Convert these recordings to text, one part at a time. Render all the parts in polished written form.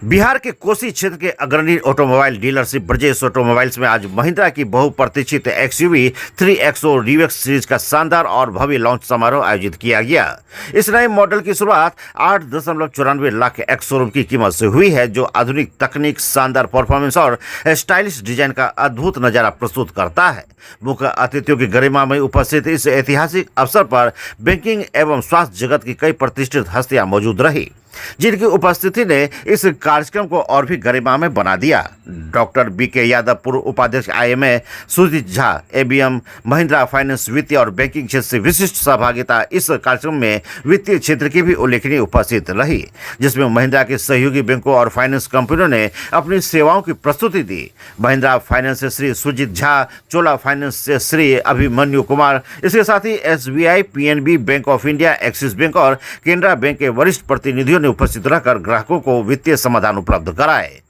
बिहार के कोसी क्षेत्र के अग्रणी ऑटोमोबाइल डीलरशिप ब्रजेश ऑटोमोबाइल्स में आज महिंद्रा की बहुप्रतीक्षित एक्सयूवी 3XO रिवेक्स सीरीज का शानदार और भव्य लॉन्च समारोह आयोजित किया गया। इस नए मॉडल की शुरुआत 8.94 लाख एक्स शोरूम की कीमत से हुई है, जो आधुनिक तकनीक, शानदार परफॉर्मेंस और स्टाइलिश डिजाइन का अद्भुत नजारा प्रस्तुत करता है। मुख्य अतिथियों की गरिमा में उपस्थित इस ऐतिहासिक अवसर पर बैंकिंग एवं स्वास्थ्य जगत की कई प्रतिष्ठित हस्तियां मौजूद रही, जिनकी उपस्थिति ने इस कार्यक्रम को और भी गरिमामय बना दिया। डॉक्टर बीके यादव, पूर्व उपाध्यक्ष IMA, Sujeet Jha, ABM, Mahindra finance, वित्तीय और बैंकिंग क्षेत्र से विशिष्ट सहभागिता। इस कार्यक्रम में वित्तीय क्षेत्र की भी उल्लेखनीय उपस्थित रही, जिसमें महिंद्रा के सहयोगी बैंकों और फाइनेंस कंपनियों ने अपनी सेवाओं की प्रस्तुति दी। महिंद्रा फाइनेंस से श्री सुजीत झा, चोला फाइनेंस से श्री अभिमन्यु कुमार, इसके साथ ही SBI, PNB, bank of India, axis bank और केनरा बैंक के वरिष्ठ प्रतिनिधियों उपस्थित रहकर ग्राहकों को वित्तीय समाधान उपलब्ध कराए।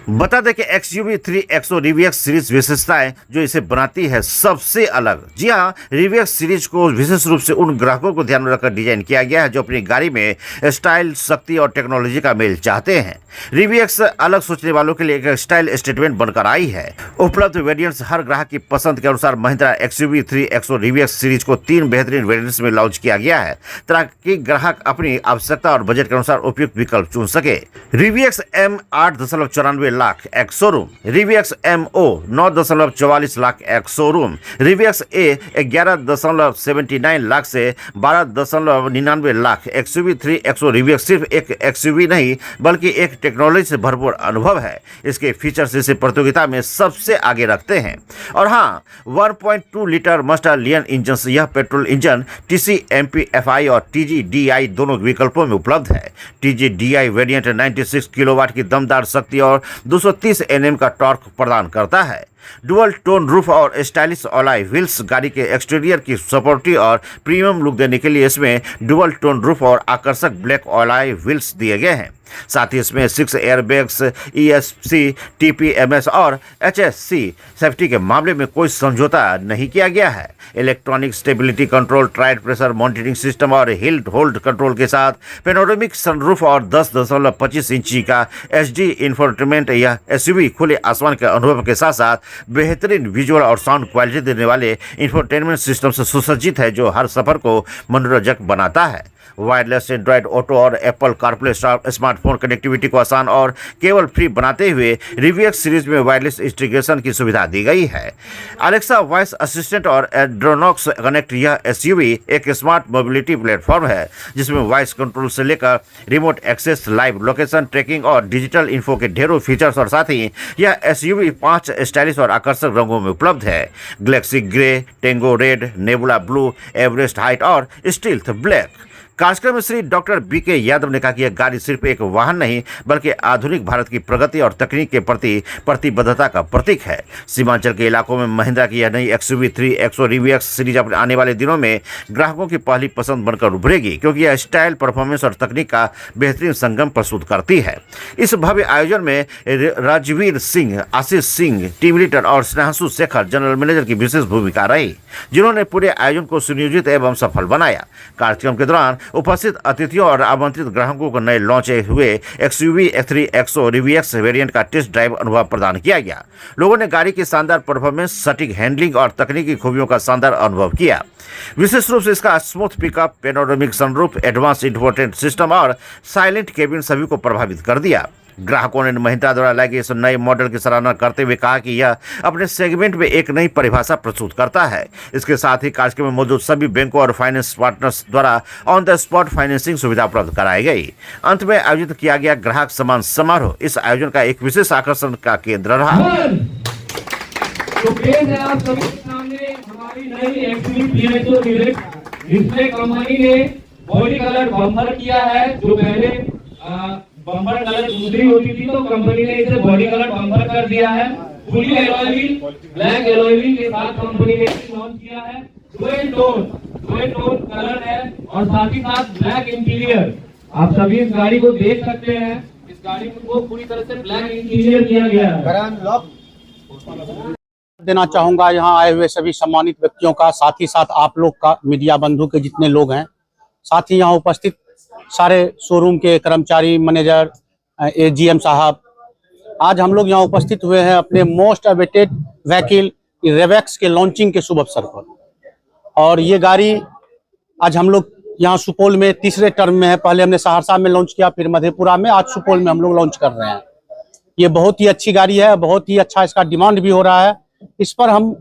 बता दें कि एक्सयूवी 3XO रिवेक्स सीरीज विशेषताएं जो इसे बनाती है सबसे अलग। जी हां, रिवेक्स सीरीज को विशेष रूप से उन ग्राहकों को ध्यान में रखकर डिजाइन किया गया है जो अपनी गाड़ी में स्टाइल, शक्ति और टेक्नोलॉजी का मेल चाहते हैं। रिवेक्स अलग सोचने वालों के लिए एक स्टाइल स्टेटमेंट बनकर आई है। उपलब्ध वेरिएंट्स हर ग्राहक की पसंद के अनुसार महिंद्रा एक्सयूवी 3XO रिवेक्स सीरीज को 3 बेहतरीन वेरिएंट्स में लॉन्च किया गया है, ताकि ग्राहक अपनी आवश्यकता और बजट के अनुसार उपयुक्त विकल्प चुन सके। Revx M 8.94 lakh ex showroom, Revx MO 9.44 lakh ex showroom, Revx A 11.79 lakh से 12.99 लाख। एक्सयूवी 3XO रिवेक्स सिर्फ एक एक्सयूवी नहीं बल्कि एक टेक्नोलॉजी से भरपूर अनुभव है। इसके फीचर्स इसे प्रतियोगिता में सबसे आगे रखते हैं। और हाँ, 1.2 लीटर मस्टर लियन इंजन से यह पेट्रोल इंजन TCMP-FI और TGDI दोनों विकल्पों में उपलब्ध है। TGDI वेरिएंट 96 किलोवाट की दमदार शक्ति और 230 Nm का टॉर्क प्रदान करता है। डुअल टोन रूफ और स्टाइलिश अलॉय व्हील्स गाड़ी के एक्सटीरियर की सपोर्टिव और प्रीमियम लुक देने के लिए इसमें डुअल टोन रूफ और आकर्षक ब्लैक अलॉय व्हील्स दिए गए हैं। साथ ही इसमें 6 एयरबैग्स, ESC, TPMS और HSC सेफ्टी के मामले में कोई समझौता नहीं किया गया है। Electronic stability control, tyre pressure monitoring system और हिल होल्ड कंट्रोल के साथ पेनोरामिक सनरूफ और 10.25 इंची का HD इंफोटेनमेंट, यह SUV खुले आसमान के अनुभव के साथ साथ बेहतरीन विजुअल और साउंड क्वालिटी देने वाले इंफोटेनमेंट सिस्टम से सुसज्जित है, जो हर सफर को मनोरंजक बनाता है। वायरलेस एंड्रॉयड ऑटो और एप्पल कारप्ले स्मार्टफोन कनेक्टिविटी को आसान और केवल फ्री बनाते हुए रिवेक्स सीरीज में वायरलेस इंटीग्रेशन की सुविधा दी गई है। अलेक्सा वॉइस असिस्टेंट और एड्रोनॉक्स कनेक्ट, यह SUV एक स्मार्ट मोबिलिटी प्लेटफॉर्म है जिसमें वॉइस कंट्रोल से लेकर remote access, live location tracking और डिजिटल इन्फो के ढेरों फीचर्स, और साथ ही यह SUV 5 स्टाइलिश और आकर्षक रंगों में उपलब्ध है। Galaxy grey, Tengo red, nebula blue, Everest height और स्टील्थ ब्लैक। कार्यक्रम में श्री डॉक्टर BK यादव ने कहा कि यह गाड़ी सिर्फ एक वाहन नहीं बल्कि आधुनिक भारत की प्रगति और तकनीक के प्रति प्रतिबद्धता का प्रतीक है। सीमांचल के इलाकों में महिंद्रा की यह नई एक्सयूवी 3XO रिवेक्स सीरीज अपने आने वाले दिनों में ग्राहकों की पहली पसंद बनकर उभरेगी, क्योंकि यह स्टाइल, परफॉर्मेंस और तकनीक का बेहतरीन संगम प्रस्तुत करती है। इस भव्य आयोजन में राजवीर सिंह, आशीष सिंह टीम लीडर और स्नेहांशु शेखर जनरल मैनेजर की विशेष भूमिका रही, जिन्होंने पूरे आयोजन को सुनियोजित एवं सफल बनाया। कार्यक्रम के दौरान उपस्थित अतिथियों और आमंत्रित ग्राहकों को नए लॉन्च हुए एक्सयूवी 3XO रिवेक्स वेरिएंट का टेस्ट ड्राइव अनुभव प्रदान किया गया। लोगों ने गाड़ी की शानदार परफॉर्मेंस, सटीक हैंडलिंग और तकनीकी खूबियों का शानदार अनुभव किया। विशेष रूप से इसका smooth pickup, panoramic sunroof, advance infotainment system और साइलेंट केबिन सभी को प्रभावित कर दिया। ग्राहकों ने महिंद्रा द्वारा लाए गए इस नए मॉडल की सराहना करते हुए कहा कि यह अपने सेगमेंट में एक नई परिभाषा प्रस्तुत करता है। इसके साथ ही कार्यक्रम में मौजूद सभी बैंकों और फाइनेंस पार्टनर्स द्वारा ऑन द स्पॉट फाइनेंसिंग सुविधा उपलब्ध कराई गई। अंत में आयोजित किया गया ग्राहक सम्मान समारोह इस आयोजन का एक विशेष आकर्षण का केंद्र रहा। तो पेश है आप सभी के सामने हमारी नई एक्सयूवी 3XO रिवेक्स। इसमें कंपनी ने बॉडी कलर बम्पर किया है। जो पहले बम्पर कलर दूसरी होती थी, तो कंपनी ने इसे बॉडी कलर बम्पर कर दिया है। Fully alloy wheel, black alloy wheel के साथ कंपनी ने लॉन्च किया है। डुअल टोन कलर है और साथ ही साथ ब्लैक इंटीरियर। आप सभी इस गाड़ी को देख सकते हैं। इस गाड़ी को पूरी तरह से ब्लैक इंटीरियर किया गया है। देना चाहूंगा यहाँ आए हुए सभी सम्मानित व्यक्तियों का, साथ ही साथ आप लोग का, मीडिया बंधु के जितने लोग हैं, साथ ही यहाँ उपस्थित सारे शोरूम के कर्मचारी, मैनेजर, एजीएम साहब, आज हम लोग यहाँ उपस्थित हुए हैं अपने मोस्ट अवेटेड व्हीकल रिवेक्स के लॉन्चिंग के शुभ अवसर पर। और ये गाड़ी आज हम लोग यहाँ सुपौल में तीसरे टर्म में है। पहले हमने सहरसा में लॉन्च किया, फिर मधेपुरा में, आज सुपौल में हम लोग लॉन्च कर रहे हैं। ये बहुत ही अच्छी गाड़ी है, बहुत ही अच्छा इसका डिमांड भी हो रहा है। इस पर हम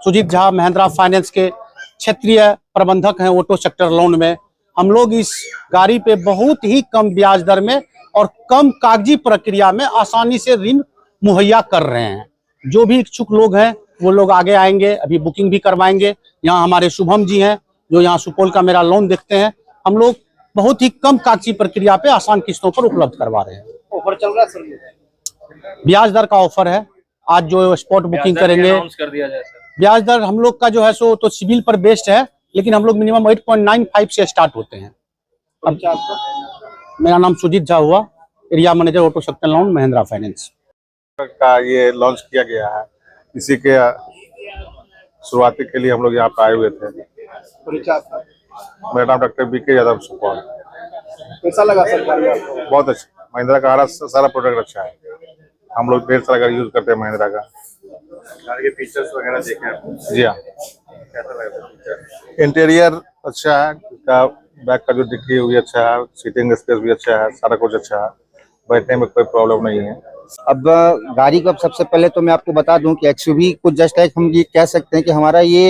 सुजीत झा महिंद्रा फाइनेंस के क्षेत्रीय प्रबंधक हैं ऑटो सेक्टर लोन में। हम लोग इस गाड़ी पे बहुत ही कम ब्याज दर में और कम कागजी प्रक्रिया में आसानी से ऋण मुहैया कर रहे हैं। जो भी इच्छुक लोग हैं वो लोग आगे आएंगे, अभी बुकिंग भी करवाएंगे। यहाँ हमारे शुभम जी हैं जो यहाँ सुपौल का मेरा लोन देखते हैं। हम लोग बहुत ही कम कागजी प्रक्रिया पे आसान किस्तों पर उपलब्ध करवा रहे हैं। ऑफर चल रहा है सर? ब्याज दर का ऑफर है। आज जो स्पॉट बुकिंग करेंगे, कर दिया जाए सर। ब्याज दर हम लोग का जो है सो तो सिविल पर बेस्ड है, लेकिन हम लोग मिनिमम 8.95 से स्टार्ट होते हैं। अब मेरा नाम सुजीत झा हुआ, area manager auto sector loan Mahindra finance का ये लॉन्च किया गया है। इसी के शुरुआती के लिए हम लोग यहाँ पे आए हुए थे। मेरा नाम डॉक्टर बीके यादव सुपौल। कैसा लगा सर गाड़ी आपको? बहुत अच्छा, महिंद्रा का सारा प्रोडक्ट अच्छा है। हम लोग ढेर सारा गाड़ी यूज करते हैं महिंद्रा का। गाड़ी के फीचर्स वगैरह देखे हैं? जी हाँ। कैसा लगा? इंटीरियर अच्छा है, इसका बैक का जो डिक्की हुई अच्छा है, सीटिंग स्पेस भी अच्छा है, सारा कुछ अच्छा है, बैठने में कोई प्रॉब्लम नहीं है। अब गाड़ी को अब सबसे पहले तो मैं आपको बता दूं कि एक्सयूवी कुछ जस्ट लाइक हम ये कह सकते हैं कि हमारा ये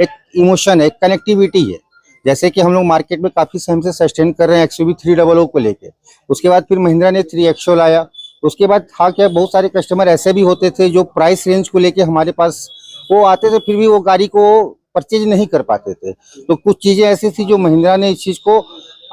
एक इमोशन है, एक कनेक्टिविटी है। जैसे कि हम लोग मार्केट में काफी समय से सस्टेन कर रहे हैं एक्सयूवी 300 को लेके। उसके बाद फिर महिंद्रा ने 3XO लाया। उसके बाद था क्या, बहुत सारे कस्टमर ऐसे भी होते थे जो प्राइस रेंज को लेके हमारे पास वो आते थे, फिर भी वो गाड़ी को परचेज नहीं कर पाते थे। तो कुछ चीजें ऐसी थी जो महिंद्रा ने इस चीज को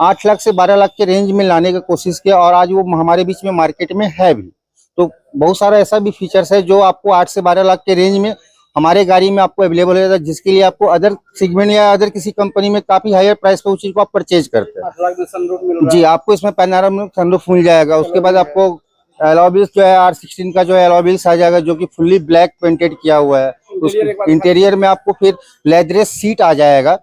8 लाख से 12 लाख के रेंज में लाने की कोशिश किया, और आज वो हमारे बीच में मार्केट में है भी। तो बहुत सारा ऐसा भी फीचर्स है जो आपको 8 से 12 लाख के रेंज में हमारे गाड़ी में आपको अवेलेबल हो जाता है, जिसके लिए आपको अदर सेगमेंट या अदर किसी कंपनी में काफी हायर प्राइस पे उस चीज को आप परचेज करते हैं। 8 लाख में सनरूफ मिल रहा जी, आपको इसमें पैनोरामिक सनरूफ मिल जाएगा। उसके बाद आपको एलॉय व्हील्स जो है R16 का जो है एलॉय व्हील्स आ जाएगा, जो कि फुल्ली ब्लैक पेंटेड किया हुआ है। इंटीरियर में आपको फिर लेदरलेस सीट आ जाएगा,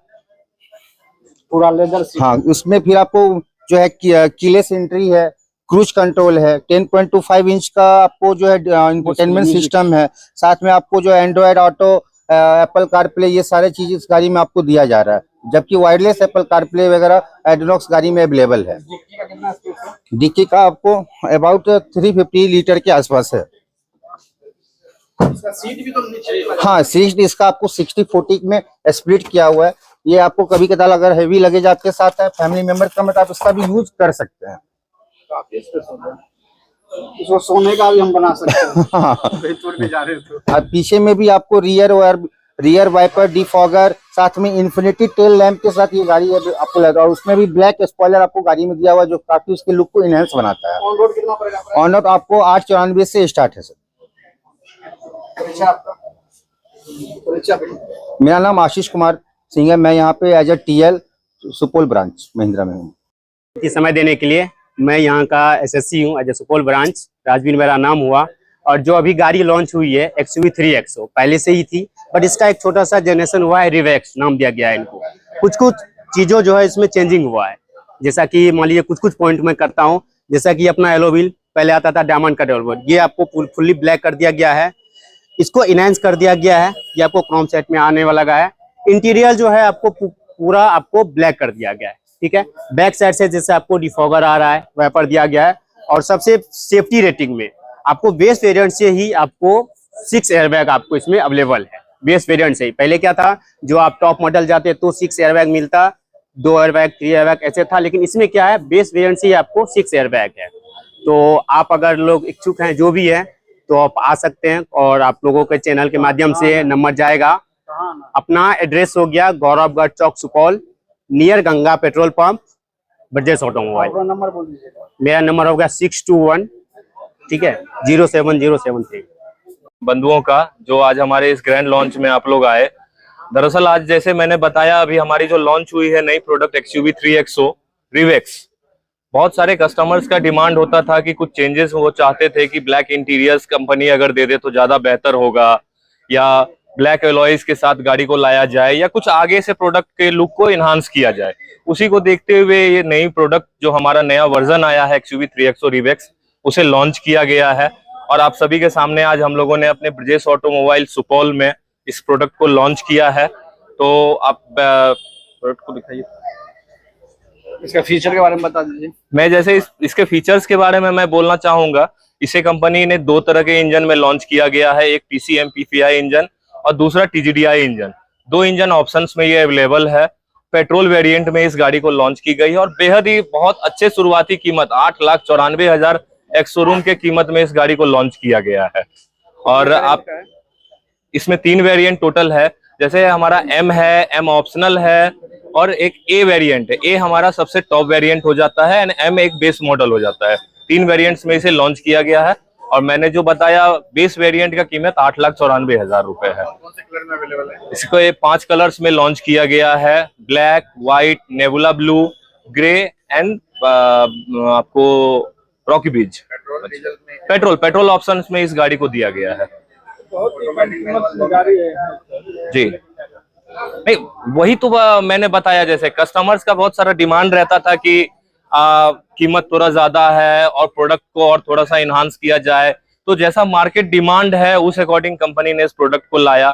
पूरा लेदर सीट। हाँ, उसमें फिर आपको जो है कीलेस एंट्री है, क्रूज कंट्रोल है, 10.25 इंच का आपको जो है इंफोटेनमेंट सिस्टम है। साथ में आपको जो एंड्रॉयड ऑटो, एप्पल कारप्ले, ये सारे चीज इस गाड़ी में आपको दिया जा रहा है। जबकि वायरलेस एप्पल कारप्ले वगैरह एडनॉक्स गाड़ी में अवेलेबल है। डिक्की का कितना स्पेस है? डिक्की का आपको अबाउट 350 लीटर के आसपास है। इसका सीट भी तो नीचे ही लगा हाँ, सीट इसका आपको 60-40 में स्प्लिट किया हुआ है। ये आपको कभी कदार अगर हैवी लगेज आपके साथ है, फैमिली मेंबर का, मतलब आप इसका भी यूज कर सकते हैं। काफी स्पेस हो गया। इसको सोने का भी हम बना सकते हैं। हाँ, टूर पे जा रहे हैं तो। और पीछे में भी आपको रियर वाइपर, डिफॉगर, साथ में इन्फिनिटी टेल लैंप के साथ ये गाड़ी आपको लगा, और उसमें भी ब्लैक स्पॉइलर आपको गाड़ी में दिया हुआ, जो काफी उसके लुक को इनहेंस बनाता है। ऑन रोड कितना पड़ेगा? ऑन रोड आपको 894 से स्टार्ट है सर। परिचय आपका? परिचय मेरा नाम आशीष कुमार सिंह है। मैं यहाँ पे as a TL Supaul branch Mahindra में हूँ। की समय देने के लिए मैं यहाँ का SSC हूँ as a Supaul branch. Rajveer मेरा नाम हुआ। और जो अभी गाड़ी लॉन्च हुई है XUV 3XO पहले से ही थी, बट इसका एक छोटा सा जनरेशन हुआ है, रिवेक्स नाम दिया गया है इनको। कुछ कुछ चीज़ों जो है इसमें चेंजिंग हुआ है, जैसा कि मान लीजिए कुछ पॉइंट में करता हूँ। जैसा कि अपना एलो व्हील पहले आता था डायमंड का डेवलपर, ये आपको फुल्ली ब्लैक कर दिया गया है। इसको इनहेंस कर दिया गया है, ये आपको क्रोम सेट में आने वाला है। इंटीरियर जो है आपको पूरा आपको ब्लैक कर दिया गया है, ठीक है। बैक साइड से जैसे आपको डिफॉगर आ रहा है, वाइपर दिया गया है। और सबसे सेफ्टी रेटिंग में आपको बेस वेरिएंट से ही आपको 6 एयरबैग आपको इसमें अवेलेबल है। बेस वेरिएंट से ही, पहले क्या था, जो आप टॉप मॉडल जाते तो 6 एयरबैग मिलता, 2 एयरबैग 3 एयरबैग ऐसे था। लेकिन इसमें क्या है, बेस वेरिएंट से ही आपको 6 एयरबैग है। तो आप अगर लोग इच्छुक हैं, जो भी है, तो आप आ सकते हैं। और आप लोगों के चैनल के माध्यम से नंबर जाएगा। अपना एड्रेस हो गया Gauravgarh Chowk Supaul, near Ganga petrol pump, Brajesh automobile. Number बोल दीजिएगा। मेरा नंबर होगा 621, ठीक है, 07073। बंधुओं का जो आज हमारे इस ग्रैंड लॉन्च में आप लोग आए। दरअसल आज जैसे मैंने बताया, अभी हमारी जो लॉन्च हुई है नई प्रोडक्ट XUV 3XO रिवेक्स, बहुत सारे कस्टमर्स का डिमांड होता था कि कुछ चेंजेस वो चाहते थे कि ब्लैक इंटीरियर्स कंपनी अगर दे दे तो ज्यादा बेहतर होगा, या ब्लैक एलॉयज के साथ गाड़ी को लाया जाए, या कुछ आगे से प्रोडक्ट के लुक को इन्हांस किया जाए। उसी को देखते हुए ये नई प्रोडक्ट जो हमारा नया वर्जन आया है XUV 3XO रिवेक्स, उसे लॉन्च किया गया है। और आप सभी के सामने आज हम लोगों ने अपने ब्रजेश ऑटोमोबाइल सुपौल में इस प्रोडक्ट को लॉन्च किया है। तो आप प्रोडक्ट को दिखाइए। इसका फीचर के बारे में बता दीजिए। मैं जैसे इसके फीचर्स के बारे में मैं बोलना चाहूंगा। इसे कंपनी ने 2 तरह के इंजन में लॉन्च किया गया है, एक TCM-PCI इंजन और दूसरा TGDI इंजन। 2 इंजन ऑप्शंस में ये अवेलेबल है। पेट्रोल वेरिएंट में इस गाड़ी को लॉन्च की गई और बेहद ही बहुत अच्छे शुरुआती कीमत 8,94,000 एक्स शोरूम के कीमत में इस गाड़ी को लॉन्च किया गया है। और आप इसमें 3 वेरिएंट टोटल है। जैसे हमारा M है, M ऑप्शनल है और एक A वेरिएंट है। A हमारा सबसे टॉप वेरिएंट हो जाता है एंड M एक बेस मॉडल हो जाता है। 3 वेरिएंट्स में इसे लॉन्च किया गया है और मैंने जो बताया बेस वेरिएंट का कीमत 8,94,000 रुपए है। कौन से कलर में अवेलेबल है? इसको ये 5 कलर्स में लॉन्च किया गया है, black, white, nebula blue, grey and आपको रॉकी बीच। पेट्रोल ऑप्शंस में इस गाड़ी को दिया गया है। बहुत ही कम कीमत में गाड़ी है जी नहीं, वही तो मैंने बताया, जैसे कस्टमर्स का बहुत सारा डिमांड रहता था कि कीमत थोड़ा ज्यादा है और प्रोडक्ट को और थोड़ा सा इनहांस किया जाए। तो जैसा मार्केट डिमांड है उस अकॉर्डिंग कंपनी ने इस प्रोडक्ट को लाया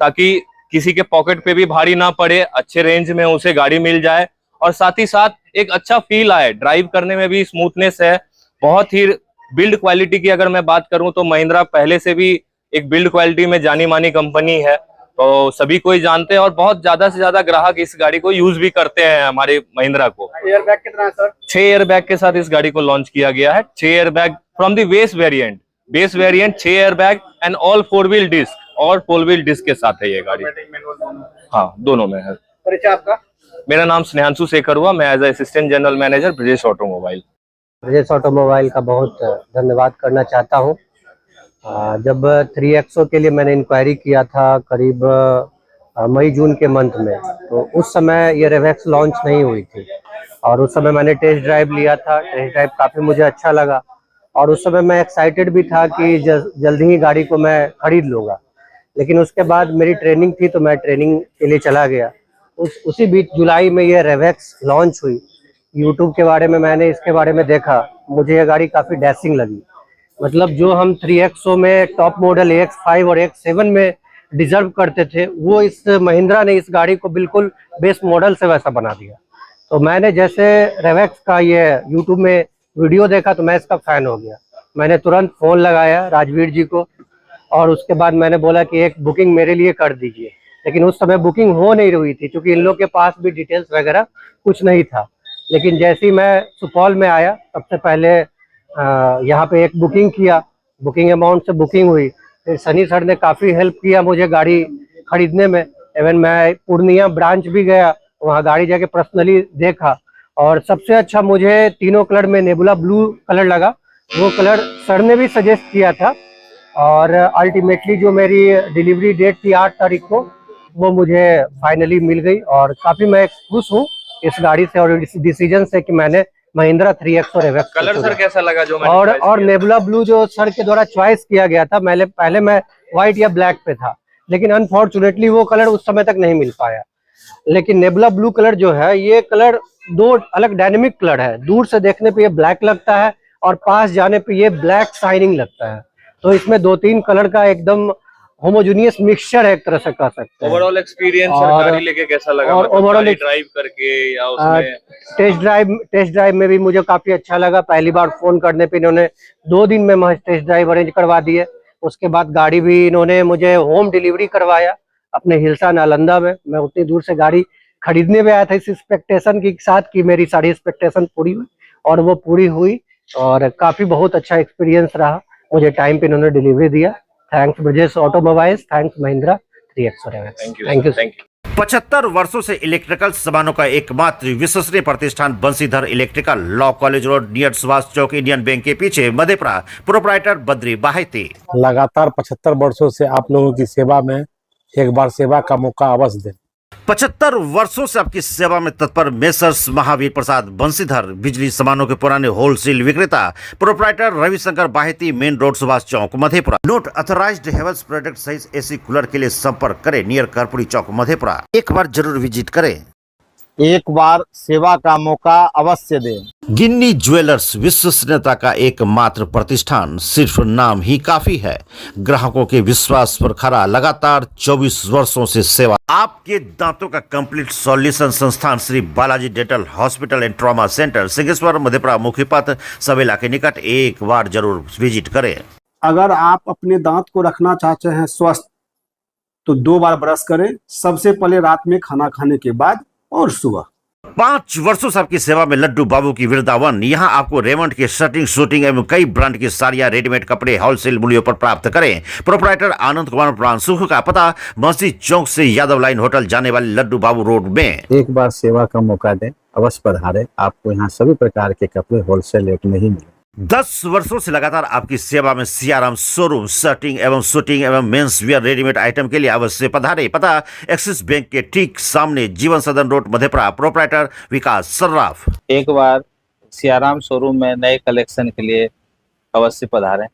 ताकि किसी के पॉकेट पे भी भारी ना पड़े, अच्छे रेंज में उसे गाड़ी मिल जाए और साथ ही साथ एक अच्छा फील आए, ड्राइव करने में भी स्मूथनेस है। बहुत ही बिल्ड क्वालिटी की अगर मैं बात करूं तो महिंद्रा पहले से भी एक बिल्ड क्वालिटी में जानी मानी कंपनी है, तो सभी कोई जानते हैं और बहुत ज्यादा से ज्यादा ग्राहक इस गाड़ी को यूज भी करते हैं हमारे महिंद्रा को। एयर बैग कितना है सर? 6 एयर बैग के साथ इस गाड़ी को लॉन्च किया गया है। 6 air bag from the base variant 6 air bag and all 4 wheel disc और 4 व्हील डिस्क के साथ है ये गाड़ी। हाँ, दोनों में है। परिचय आपका? मेरा नाम स्नेहांशु शेखर हुआ, मैं as assistant general manager Brajesh automobile. Brajesh automobile का बहुत धन्यवाद करना चाहता हूँ। जब 3XO के लिए मैंने इंक्वायरी किया था करीब मई जून के मंथ में, तो उस समय ये रेवेक्स लॉन्च नहीं हुई थी और उस समय मैंने टेस्ट ड्राइव लिया था। टेस्ट ड्राइव काफ़ी मुझे अच्छा लगा और उस समय मैं एक्साइटेड भी था कि जल्दी ही गाड़ी को मैं खरीद लूँगा। लेकिन उसके बाद मेरी ट्रेनिंग थी तो मैं ट्रेनिंग के लिए चला गया। उसी बीच जुलाई में ये रेवेक्स लॉन्च हुई। यूट्यूब के बारे में मैंने इसके बारे में देखा, मुझे ये गाड़ी काफ़ी डैशिंग लगी। मतलब जो हम 3XO में टॉप मॉडल AX5 और AX7 में डिजर्व करते थे, वो इस महिंद्रा ने इस गाड़ी को बिल्कुल बेस मॉडल से वैसा बना दिया। तो मैंने जैसे रेवेक्स का ये यूट्यूब में वीडियो देखा तो मैं इसका फ़ैन हो गया। मैंने तुरंत फ़ोन लगाया राजवीर जी को और उसके बाद मैंने बोला कि एक बुकिंग मेरे लिए कर दीजिए। लेकिन उस समय बुकिंग हो नहीं रही थी क्योंकि इन लोग के पास भी डिटेल्स वगैरह कुछ नहीं था। लेकिन जैसे ही मैं सुपौल में आया, सबसे पहले यहाँ पे एक बुकिंग किया, बुकिंग अमाउंट से बुकिंग हुई। फिर सनी सर ने काफ़ी हेल्प किया मुझे गाड़ी खरीदने में। इवन मैं पूर्णिया ब्रांच भी गया, वहाँ गाड़ी जाके पर्सनली देखा और सबसे अच्छा मुझे तीनों कलर में नेबुला ब्लू कलर लगा। वो कलर सर ने भी सजेस्ट किया था और अल्टीमेटली जो मेरी डिलीवरी डेट थी 8 तारीख को, वो मुझे फाइनली मिल गई और काफ़ी मैं खुश हूँ इस गाड़ी से और इस डिसीजन से कि मैंने महिंद्रा 3XO रेवेक्स। कलर सर कैसा लगा जो मैंने और नेबुला ब्लू जो सर के द्वारा चॉइस किया गया था, पहले मैं व्हाइट या ब्लैक पे था, लेकिन अनफॉर्चुनेटली वो कलर उस समय तक नहीं मिल पाया। लेकिन नेबुला ब्लू कलर जो है, ये कलर 2 अलग डायनेमिक कलर है। दूर से देखने पे ये ब्लैक लगता है और पास जाने पे ये ब्लैक शाइनिंग लगता है। तो इसमें 2-3 कलर का एकदम होमोजेनियस मिक्सचर है, एक तरह से कह सकते हैं। ओवरऑल एक्सपीरियंस गाड़ी लेके कैसा लगा? और ओवरऑल ड्राइव करके या उसमें टेस्ट ड्राइव में भी मुझे काफी अच्छा लगा। पहली बार फोन करने पे इन्होंने 2 दिन में महज टेस्ट ड्राइव अरेंज करवा दिए। उसके बाद गाड़ी भी इन्होंने मुझे होम डिलीवरी करवाया अपने हिलसा नालंदा में। मैं उतनी दूर से गाड़ी खरीदने में आया था इस एक्सपेक्टेशन के साथ कि मेरी सारी एक्सपेक्टेशन पूरी हुई और वो पूरी हुई और काफी बहुत अच्छा एक्सपीरियंस रहा। मुझे टाइम पे इन्होंने डिलीवरी दिया। Thanks Brajesh automobiles, thanks Mahindra 3XO Revx. Thank you. 75 वर्षों से इलेक्ट्रिकल सामानों का एकमात्र विश्वसनीय प्रतिष्ठान Banshidhar electrical, law college road near Subhash Chowk, Indian bank के पीछे, मधेपुरा। प्रोप्राइटर बद्री बाहिती। लगातार 75 वर्षों से आप लोगों की सेवा में एक बार सेवा का मौका अवश्य दें। 75 वर्षों से आपकी सेवा में तत्पर मेसर्स महावीर प्रसाद बंसीधर, बिजली सामानों के पुराने होलसेल विक्रेता। Proprietor Ravishankar Bahiti, main road Subhash Chowk, Madhepura. Note authorized Havells product सहित एसी कूलर के लिए संपर्क करें नियर कर्पूरी चौक, मधेपुरा। एक बार जरूर विजिट करें। एक बार सेवा का मौका अवश्य दें। गिन्नी ज्वेलर्स विश्वसनीयता का एकमात्र प्रतिष्ठान, सिर्फ नाम ही काफी है। ग्राहकों के विश्वास पर खरा लगातार 24 वर्षों से सेवा। आपके दांतों का कंप्लीट सॉल्यूशन संस्थान Shri Balaji dental hospital and trauma centre, Singheshwar, Madhepura मुख्य पथ, सवेला के निकट। एक बार जरूर विजिट करें। अगर आप अपने दांत को रखना चाहते हैं स्वस्थ, तो 2 बार ब्रश करें, सबसे पहले रात में खाना खाने के बाद और सुबह। 5 वर्षों से आपकी सेवा में लड्डू बाबू की वृंदावन। यहाँ आपको रेमंड की शर्टिंग, शूटिंग एवं कई ब्रांड की साड़ियां, रेडीमेड कपड़े होलसेल मूल्यों पर प्राप्त करें। प्रोपराइटर आनंद कुमार प्राण सुख का पता मस्जिद चौक से यादव लाइन होटल जाने वाले लड्डू बाबू रोड में। एक बार सेवा का मौका दें, अवश्य पधारें। आपको यहाँ सभी प्रकार के कपड़े होलसेल रेट में ही मिले। 10 वर्षों से लगातार आपकी सेवा में सियाराम शोरूम, शर्टिंग एवं शूटिंग एवं मेंस वियर रेडीमेड आइटम के लिए अवश्य पधारे। पता एक्सिस बैंक के ठीक सामने, जीवन सदन रोड, मधेपुरा। प्रोपराइटर विकास सर्राफ। एक बार सियाराम शोरूम में नए कलेक्शन के लिए अवश्य पधारें।